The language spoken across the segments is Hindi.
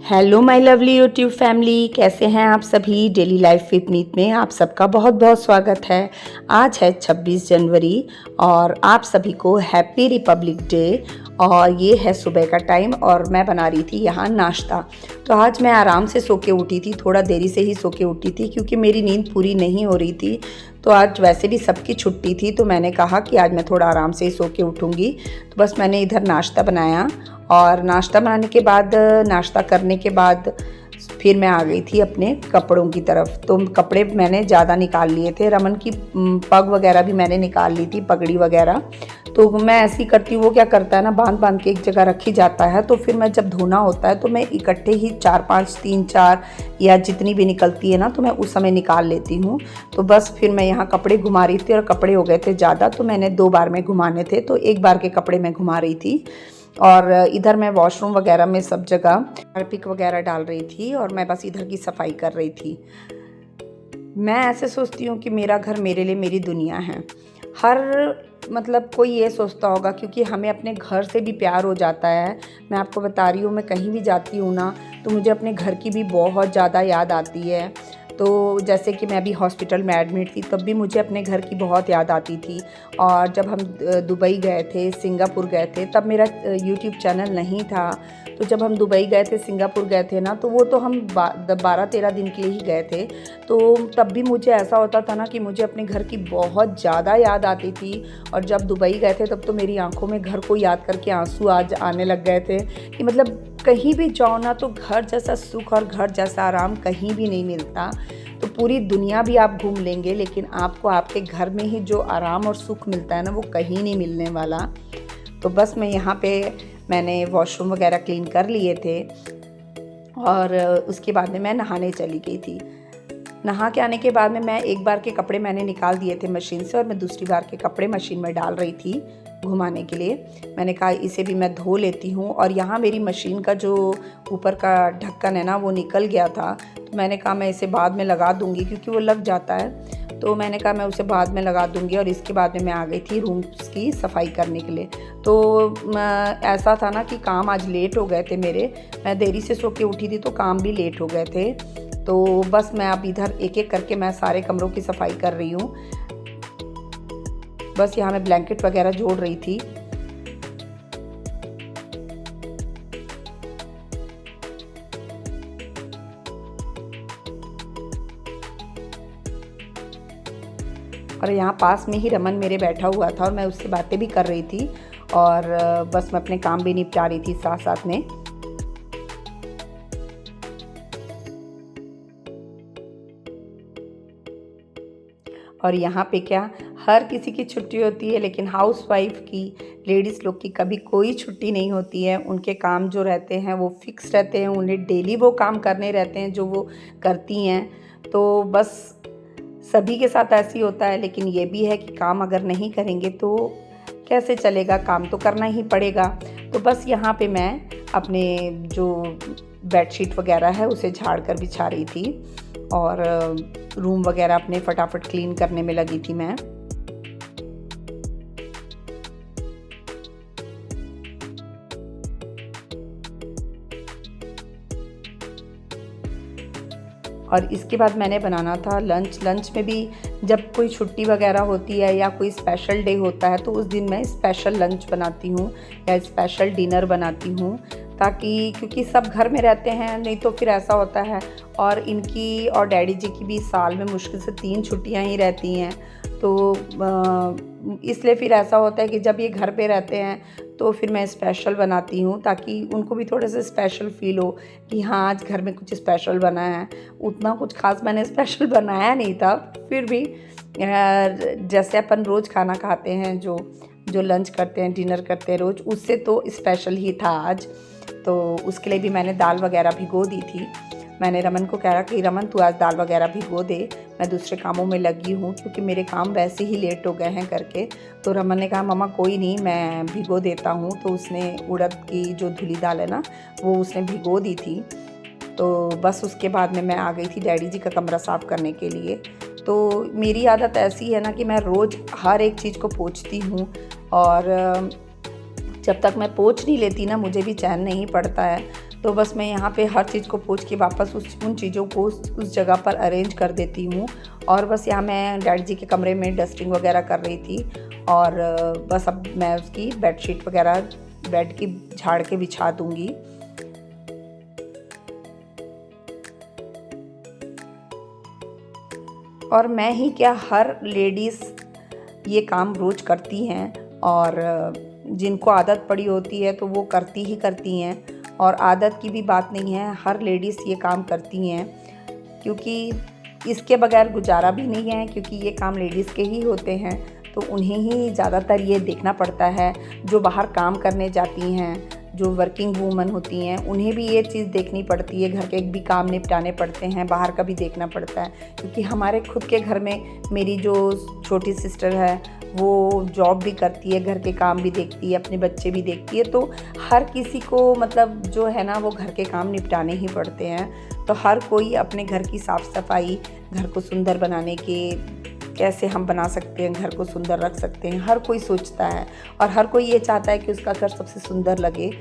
Hello my lovely YouTube family, कैसे हैं आप सभी। डेली लाइफ विद मीत में आप सबका बहुत बहुत स्वागत है। आज है 26 जनवरी और आप सभी को हैप्पी रिपब्लिक डे। और ये है सुबह का टाइम और मैं बना रही थी यहाँ नाश्ता। तो आज मैं आराम से सो के उठी थी, थोड़ा देरी से ही सो के उठी थी क्योंकि मेरी नींद पूरी नहीं हो रही थी। तो आज वैसे भी सबकी छुट्टी थी तो मैंने कहा कि आज मैं थोड़ा आराम से ही सो के उठूँगी। तो बस मैंने इधर नाश्ता बनाया और नाश्ता बनाने के बाद, नाश्ता करने के बाद फिर मैं आ गई थी अपने कपड़ों की तरफ। तो कपड़े मैंने ज़्यादा निकाल लिए थे, रमन की पग वगैरह भी मैंने निकाल ली थी, पगड़ी वगैरह। तो मैं ऐसे ही करती हूँ, वो क्या करता है ना, बांध बांध के एक जगह रखी जाता है। तो फिर मैं जब धोना होता है तो मैं इकट्ठे ही 4-5, 3-4 या जितनी भी निकलती है ना तो मैं उस समय निकाल लेती हूँ। तो बस फिर मैं यहाँ कपड़े घुमा रही थी और कपड़े हो गए थे ज़्यादा, तो मैंने 2 बार में घुमाने थे, तो एक बार के कपड़े मैं घुमा रही थी। और इधर मैं वॉशरूम वगैरह में सब जगह हार्पिक वगैरह डाल रही थी और मैं बस इधर की सफाई कर रही थी। मैं ऐसे सोचती हूँ कि मेरा घर मेरे लिए मेरी दुनिया है। हर मतलब कोई ये सोचता होगा क्योंकि हमें अपने घर से भी प्यार हो जाता है। मैं आपको बता रही हूँ, मैं कहीं भी जाती हूँ ना तो मुझे अपने घर की भी बहुत ज़्यादा याद आती है। तो जैसे कि मैं अभी हॉस्पिटल में एडमिट थी तब भी मुझे अपने घर की बहुत याद आती थी। और जब हम दुबई गए थे, सिंगापुर गए थे, तब मेरा यूट्यूब चैनल नहीं था। तो जब हम दुबई गए थे, सिंगापुर गए थे ना, तो वो तो हम 12-13 दिन के लिए ही गए थे। तो तब भी मुझे ऐसा होता था ना कि मुझे अपने घर की बहुत ज़्यादा याद आती थी। और जब दुबई गए थे तब तो मेरी आंखों में घर को याद करके आंसू आज आने लग गए थे कि मतलब कहीं भी जाओ ना तो घर जैसा सुख और घर जैसा आराम कहीं भी नहीं मिलता। तो पूरी दुनिया भी आप घूम लेंगे लेकिन आपको आपके घर में ही जो आराम और सुख मिलता है ना वो कहीं नहीं मिलने वाला। तो बस मैं यहाँ पे मैंने वॉशरूम वगैरह क्लीन कर लिए थे और उसके बाद में मैं नहाने चली गई थी। नहा के आने के बाद में मैं एक बार के कपड़े मैंने निकाल दिए थे मशीन से और मैं दूसरी बार के कपड़े मशीन में डाल रही थी घुमाने के लिए। मैंने कहा इसे भी मैं धो लेती हूँ। और यहाँ मेरी मशीन का जो ऊपर का ढक्कन है ना वो निकल गया था, तो मैंने कहा मैं इसे बाद में लगा दूँगी क्योंकि वो लग जाता है। तो मैंने कहा मैं उसे बाद में लगा दूँगी और इसके बाद में मैं आ गई थी रूम्स की सफाई करने के लिए। तो ऐसा था ना कि काम आज लेट हो गए थे मेरे, मैं देरी से सो के उठी थी तो काम भी लेट हो गए थे। तो बस मैं अब इधर एक एक करके मैं सारे कमरों की सफाई कर रही हूँ। बस यहाँ मैं ब्लैंकेट वगैरह जोड़ रही थी। और यहाँ पास में ही रमन मेरे बैठा हुआ था और मैं उससे बातें भी कर रही थी और बस मैं अपने काम भी निपटा रही थी साथ साथ में। और यहाँ पे क्या, हर किसी की छुट्टी होती है लेकिन हाउसवाइफ की, लेडीज़ लोग की कभी कोई छुट्टी नहीं होती है। उनके काम जो रहते हैं वो फिक्स रहते हैं, उन्हें डेली वो काम करने रहते हैं जो वो करती हैं। तो बस सभी के साथ ऐसे ही होता है, लेकिन ये भी है कि काम अगर नहीं करेंगे तो कैसे चलेगा, काम तो करना ही पड़ेगा। तो बस यहाँ पे मैं अपने जो बेडशीट वगैरह है उसे झाड़ कर बिछा रही थी और रूम वगैरह अपने फटाफट क्लीन करने में लगी थी मैं। और इसके बाद मैंने बनाना था लंच। लंच में भी जब कोई छुट्टी वगैरह होती है या कोई स्पेशल डे होता है तो उस दिन मैं स्पेशल लंच बनाती हूँ या स्पेशल डिनर बनाती हूँ, ताकि क्योंकि सब घर में रहते हैं, नहीं तो फिर ऐसा होता है। और इनकी और डैडी जी की भी साल में मुश्किल से 3 छुट्टियाँ ही रहती हैं। तो इसलिए फिर ऐसा होता है कि जब ये घर पे रहते हैं तो फिर मैं स्पेशल बनाती हूँ ताकि उनको भी थोड़ा सा स्पेशल फील हो कि हाँ आज घर में कुछ स्पेशल बना है। उतना कुछ खास मैंने स्पेशल बनाया नहीं था, फिर भी जैसे अपन रोज़ खाना खाते हैं, जो जो लंच करते हैं, डिनर करते हैं रोज़, उससे तो स्पेशल ही था आज। तो उसके लिए भी मैंने दाल वगैरह भिगो दी थी। मैंने रमन को कहा कि रमन तू आज दाल वगैरह भिगो दे, मैं दूसरे कामों में लगी हूँ क्योंकि मेरे काम वैसे ही लेट हो गए हैं करके। तो रमन ने कहा मम्मा कोई नहीं मैं भिगो देता हूँ। तो उसने उड़द की जो धुली दाल है ना वो उसने भिगो दी थी। तो बस उसके बाद में मैं आ गई थी डैडी जी का कमरा साफ़ करने के लिए। तो मेरी आदत ऐसी है ना कि मैं रोज़ हर एक चीज़ को पोंछती हूँ और जब तक मैं पोंछ नहीं लेती ना मुझे भी चैन नहीं पड़ता है। तो बस मैं यहाँ पे हर चीज़ को पोंछ के वापस उन चीज़ों को उस जगह पर अरेंज कर देती हूँ। और बस यहाँ मैं डैडी जी के कमरे में डस्टिंग वगैरह कर रही थी और बस अब मैं उसकी बेडशीट वगैरह बेड की झाड़ के बिछा दूँगी। और मैं ही क्या, हर लेडीज़ ये काम रोज़ करती हैं और जिनको आदत पड़ी होती है तो वो करती ही करती हैं। और आदत की भी बात नहीं है, हर लेडीज़ ये काम करती हैं क्योंकि इसके बगैर गुजारा भी नहीं है, क्योंकि ये काम लेडीज़ के ही होते हैं। तो उन्हें ही ज़्यादातर ये देखना पड़ता है। जो बाहर काम करने जाती हैं, जो वर्किंग वूमन होती हैं, उन्हें भी ये चीज़ देखनी पड़ती है, घर के भी काम निपटाने पड़ते हैं, बाहर का भी देखना पड़ता है। क्योंकि हमारे खुद के घर में मेरी जो छोटी सिस्टर है वो जॉब भी करती है, घर के काम भी देखती है, अपने बच्चे भी देखती है। तो हर किसी को मतलब जो है ना वो घर के काम निपटाने ही पड़ते हैं। तो हर कोई अपने घर की साफ़ सफाई, घर को सुंदर बनाने के कैसे हम बना सकते हैं, घर को सुंदर रख सकते हैं, हर कोई सोचता है और हर कोई ये चाहता है कि उसका घर सबसे सुंदर लगे।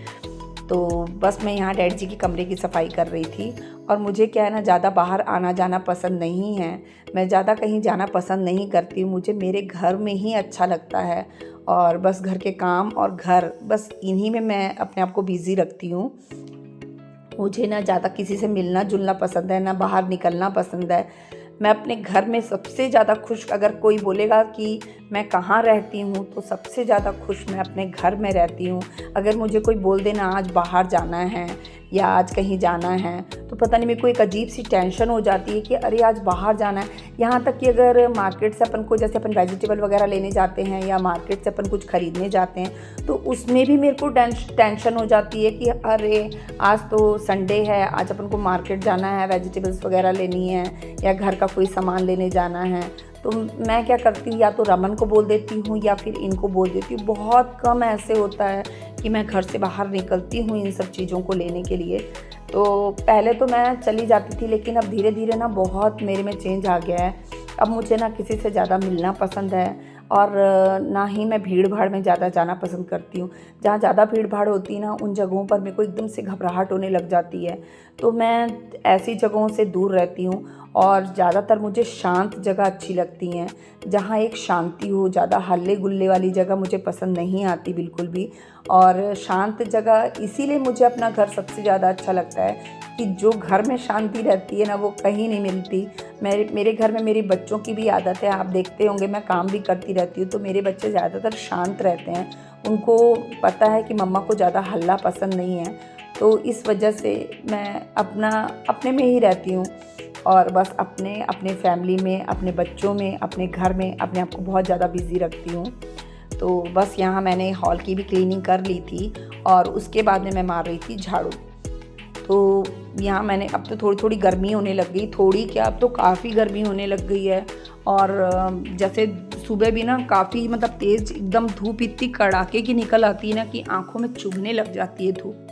तो बस मैं यहाँ डैडी जी के कमरे की सफाई कर रही थी। और मुझे क्या है ना, ज़्यादा बाहर आना जाना पसंद नहीं है, मैं ज़्यादा कहीं जाना पसंद नहीं करती, मुझे मेरे घर में ही अच्छा लगता है। और बस घर के काम और घर, बस इन्हीं में मैं अपने आप को बिज़ी रखती हूँ। मुझे ना ज़्यादा किसी से मिलना जुलना पसंद है, ना बाहर निकलना पसंद है। मैं अपने घर में सबसे ज़्यादा खुश, अगर कोई बोलेगा कि मैं कहाँ रहती हूँ, तो सबसे ज़्यादा खुश मैं अपने घर में रहती हूँ। अगर मुझे कोई बोल देना आज बाहर जाना है या आज कहीं जाना है, तो पता नहीं मेरे को एक अजीब सी टेंशन हो जाती है कि अरे आज बाहर जाना है। यहाँ तक कि अगर मार्केट से अपन को, जैसे अपन वेजिटेबल वगैरह लेने जाते हैं या मार्केट से अपन कुछ ख़रीदने जाते हैं, तो उसमें भी मेरे को टेंशन हो जाती है कि अरे आज तो संडे है, आज अपन को मार्केट जाना है, वेजिटेबल्स वगैरह लेनी है या घर का कोई सामान लेने जाना है। तो मैं क्या करती हूँ, या तो रमन को बोल देती हूँ या फिर इनको बोल देती हूँ। बहुत कम ऐसे होता है कि मैं घर से बाहर निकलती हूँ इन सब चीज़ों को लेने के लिए। तो पहले तो मैं चली जाती थी, लेकिन अब धीरे धीरे ना बहुत मेरे में चेंज आ गया है। अब मुझे ना किसी से ज़्यादा मिलना पसंद है और ना ही मैं भीड़ भाड़ में ज़्यादा जाना पसंद करती हूँ। जहाँ ज़्यादा भीड़ भाड़ होती है ना, उन जगहों पर मेरे को एकदम से घबराहट होने लग जाती है। तो मैं ऐसी जगहों से दूर रहती हूँ और ज़्यादातर मुझे शांत जगह अच्छी लगती हैं, जहाँ एक शांति हो। ज़्यादा हल्ले गुल्ले वाली जगह मुझे पसंद नहीं आती बिल्कुल भी। और शांत जगह इसीलिए मुझे अपना घर सबसे ज़्यादा अच्छा लगता है कि जो घर में शांति रहती है ना, वो कहीं नहीं मिलती। मेरे घर में मेरे बच्चों की भी आदत है, आप देखते होंगे मैं काम भी करती रहती हूँ, तो मेरे बच्चे ज़्यादातर शांत रहते हैं। उनको पता है कि मम्मा को ज़्यादा हल्ला पसंद नहीं है, तो इस वजह से मैं अपने में ही रहती हूँ और बस अपने फैमिली में, अपने बच्चों में, अपने घर में अपने आप को बहुत ज़्यादा बिज़ी रखती हूँ। तो बस यहाँ मैंने हॉल की भी क्लीनिंग कर ली थी और उसके बाद में मैं मार रही थी झाड़ू। तो यहाँ मैंने, अब तो थोड़ी थोड़ी गर्मी होने लग गई, थोड़ी क्या अब तो काफ़ी गर्मी होने लग गई है। और जैसे सुबह भी ना काफ़ी मतलब तेज़ एकदम धूप इतनी कड़ाके की निकल आती है ना कि आंखों में चुभने लग जाती है धूप।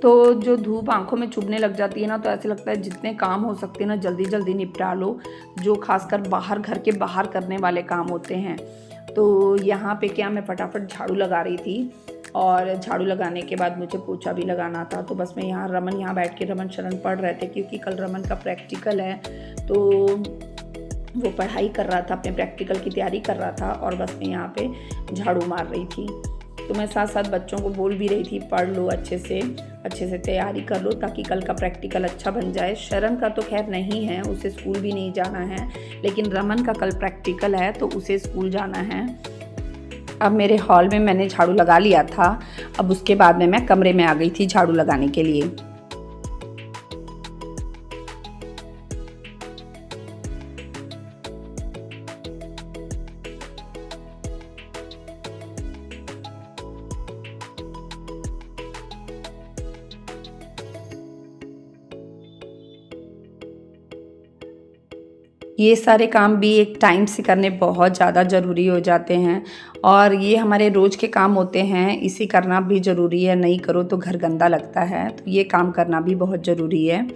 तो जो धूप आंखों में चुभने लग जाती है ना, तो ऐसे लगता है जितने काम हो सकते हैं ना जल्दी जल्दी निपटा लो, जो खासकर बाहर, घर के बाहर करने वाले काम होते हैं। तो यहाँ पे क्या, मैं फटाफट झाड़ू लगा रही थी और झाड़ू लगाने के बाद मुझे पोछा भी लगाना था। तो बस मैं रमन यहाँ बैठ के रमन शरण पढ़ रहे थे, क्योंकि कल रमन का प्रैक्टिकल है, तो वो पढ़ाई कर रहा था, अपने प्रैक्टिकल की तैयारी कर रहा था और बस मैं यहाँ पे झाड़ू मार रही थी। तो मैं साथ साथ बच्चों को बोल भी रही थी, पढ़ लो अच्छे से तैयारी कर लो ताकि कल का प्रैक्टिकल अच्छा बन जाए। शरण का तो खैर नहीं है, उसे स्कूल भी नहीं जाना है, लेकिन रमन का कल प्रैक्टिकल है तो उसे स्कूल जाना है। अब मेरे हॉल में मैंने झाड़ू लगा लिया था, अब उसके बाद में मैं कमरे में आ गई थी झाड़ू लगाने के लिए। ये सारे काम भी एक टाइम से करने बहुत ज़्यादा ज़रूरी हो जाते हैं और ये हमारे रोज़ के काम होते हैं, इसे करना भी ज़रूरी है, नहीं करो तो घर गंदा लगता है, तो ये काम करना भी बहुत ज़रूरी है।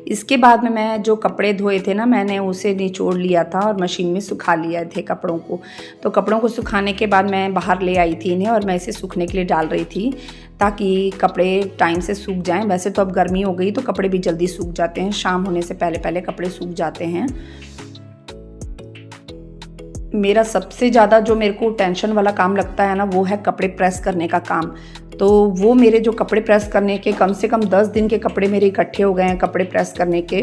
इसके बाद में मैं जो कपड़े धोए थे ना, मैंने उसे निचोड़ लिया था और मशीन में सुखा लिया थे कपड़ों को। तो कपड़ों को सुखाने के बाद मैं बाहर ले आई थी इन्हें और मैं इसे सूखने के लिए डाल रही थी ताकि कपड़े टाइम से सूख जाएं। वैसे तो अब गर्मी हो गई तो कपड़े भी जल्दी सूख जाते हैं, शाम होने से पहले पहले कपड़े सूख जाते हैं। मेरा सबसे ज़्यादा जो मेरे को टेंशन वाला काम लगता है ना, वो है कपड़े प्रेस करने का काम। तो वो मेरे जो कपड़े प्रेस करने के कम से कम 10 दिन के कपड़े मेरे इकट्ठे हो गए हैं कपड़े प्रेस करने के,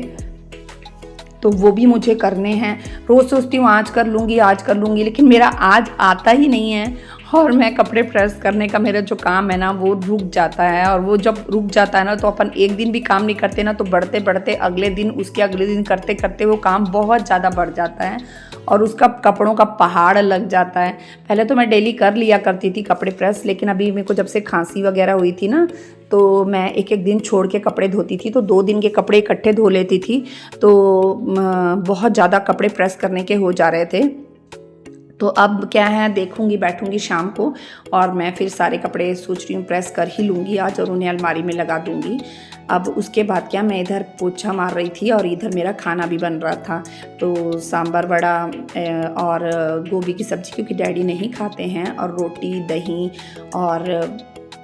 तो वो भी मुझे करने हैं। रोज़ सोचती हूँ आज कर लूँगी, लेकिन मेरा आज आता ही नहीं है और मैं कपड़े प्रेस करने का मेरा जो काम है ना वो रुक जाता है। और वो जब रुक जाता है ना तो अपन एक दिन भी काम नहीं करते ना, तो बढ़ते बढ़ते अगले दिन, उसके अगले दिन करते करते वो काम बहुत ज़्यादा बढ़ जाता है और उसका कपड़ों का पहाड़ लग जाता है। पहले तो मैं डेली कर लिया करती थी कपड़े प्रेस, लेकिन अभी मेरे को जब से खांसी वगैरह हुई थी ना, तो मैं एक एक दिन छोड़ के कपड़े धोती थी, तो 2 दिन के कपड़े इकट्ठे धो लेती थी, तो बहुत ज़्यादा कपड़े प्रेस करने के हो जा रहे थे। तो अब क्या है, देखूंगी, बैठूंगी शाम को और मैं फिर सारे कपड़े सोच रही हूँ प्रेस कर ही लूँगी आज और उन्हें अलमारी में लगा दूँगी। अब उसके बाद क्या, मैं इधर पोछा मार रही थी और इधर मेरा खाना भी बन रहा था। तो सांभर वड़ा और गोभी की सब्ज़ी, क्योंकि डैडी नहीं खाते हैं, और रोटी, दही और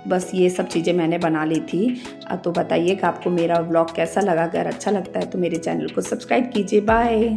बस ये सब चीज़ें मैंने बना ली थी। तो बताइएगा आपको मेरा व्लॉग कैसा लगा। अगर अच्छा लगता है तो मेरे चैनल को सब्सक्राइब कीजिए। बाय।